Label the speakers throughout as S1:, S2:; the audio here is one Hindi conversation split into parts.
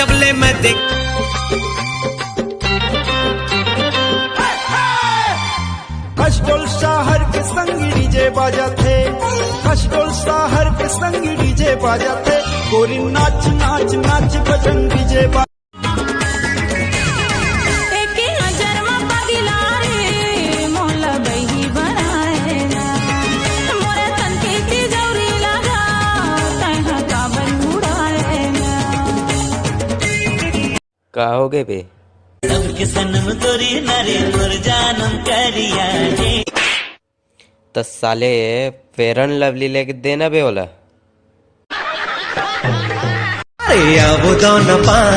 S1: जबले मैं देख
S2: खशडोल शहर के संग डीजे बाजा थे, खशडोल शहर के संग डीजे बाजा थे, गोरी नाच नाच नाच बजन डीजे बाजा।
S3: का हो गए बे तो साले फेयर एंड लवली लेके देना बे बोला।
S1: अरे वो दोनों पान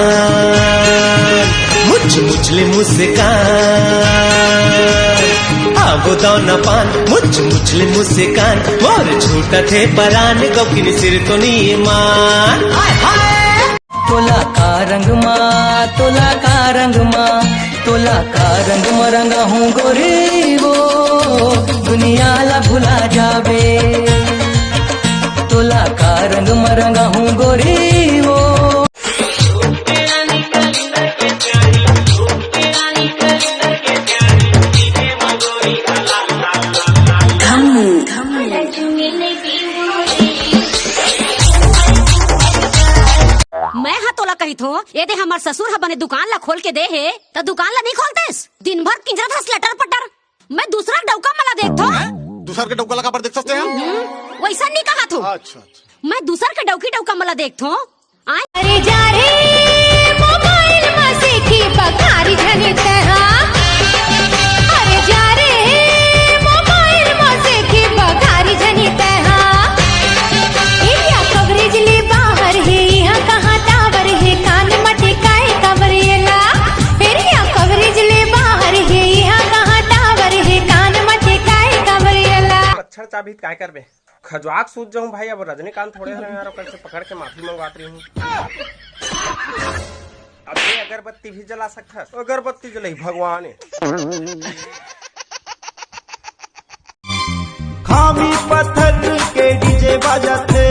S1: मुझले मुस्कान, वो दोनों पान मुझले मुस्कान, मोर छोटा थे परान गौकिन सिर तो नहीं मान।
S4: तोला का रंग माँ, तोला का रंग माँ, तोला का रंग में रंगा हूँ गोरी वो दुनिया ला भुला जावे, तोला का रंग में रंगा हूँ गोरी वो।
S5: मैं हाँ तोला कही थो ये दे हमार ससुर हा बने दुकान ला खोल के दे है तो दुकान ला नहीं खोलतेस, दिन भर किंजरा था लटर पटर। मैं दूसरा डौका मला देख थो,
S6: दूसरा के डौका लगा पर देख सकते हैं
S5: वैसा नहीं कहा थो।
S6: अच्छा
S5: मैं दूसरा के डौका मला देख थो।
S7: अरे जा रे मोबाइल में सीखी बखारी धनी तेरा, अरे जा रे मोबाइल में सीखी बखारी धनी तेरा, इंडिया कवरेज ले बाहर है यहाँ कहाँ टावर है, कान मटे काए कवरेला, इंडिया कवरेज ले बाहर है यहाँ कहाँ टावर है, कान मटे काए कवरेला।
S8: अच्छा चाबी काय करबे खजवाक सूझ जाऊं भाई। अब रजनीकांत थोड़े हैं यार, कैसे पकड़ के माफी मंगवाती हूँ। अब ये अगरबत्ती भी जला सकता है, अगरबत्ती जलाई भगवान है।
S2: खामी पत्थर के डीजे बाजा थे,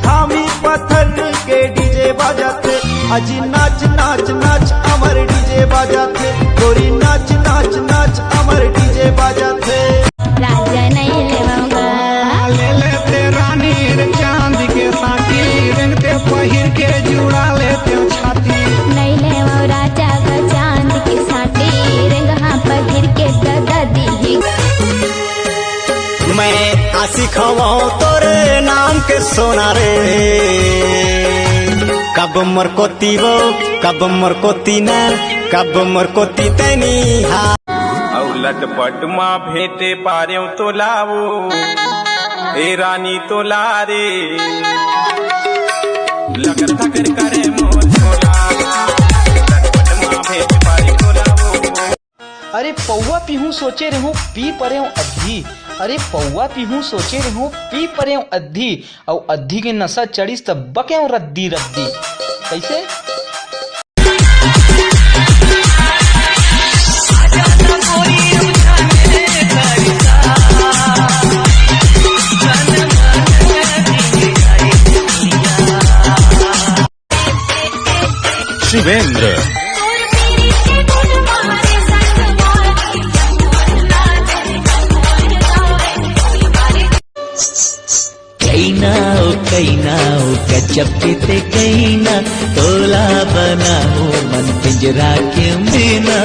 S2: खामी पत्थर के डीजे बाजा थे, अजी नाच नाच नाच अमर डीजे बाजा थे, गोरी नाच नाच नाच अमर डीजे बाजा थे।
S7: राजा नहीं लेवाऊंगा,
S2: ले लेते रानी चांद के साथी, रंगते पहिर के जुड़ा लेते छाती,
S7: नहीं लेवाऊं राजा का चांद के साथी, रंग हाँ पहिर के गदा दी।
S1: मैं आशिक हूँ तोरे नाम के सोना रे, कब मरकोती वो कब मरकोती न, कब मरकोती तैनी हा।
S8: लटपट माँ भेटे पारे तो लावो ए रानी तो लारे लगन थकर करे मोर छोला, लटपट माँ भेटे पारे तो लावो।
S4: अरे पौवा पीहूँ सोचे रहूं पी परे हूँ अद्धी, अरे पौवा पीहूँ सोचे रहूं पी परे हूँ अद्धी, और अद्धी के नशा चढ़ीस तब बके हूँ रद्दी रद्दी। कैसे
S6: शिवेंद्र
S4: कैनाओ कचपते कैना, तोला बनाओ मन पिंजरा के मीना।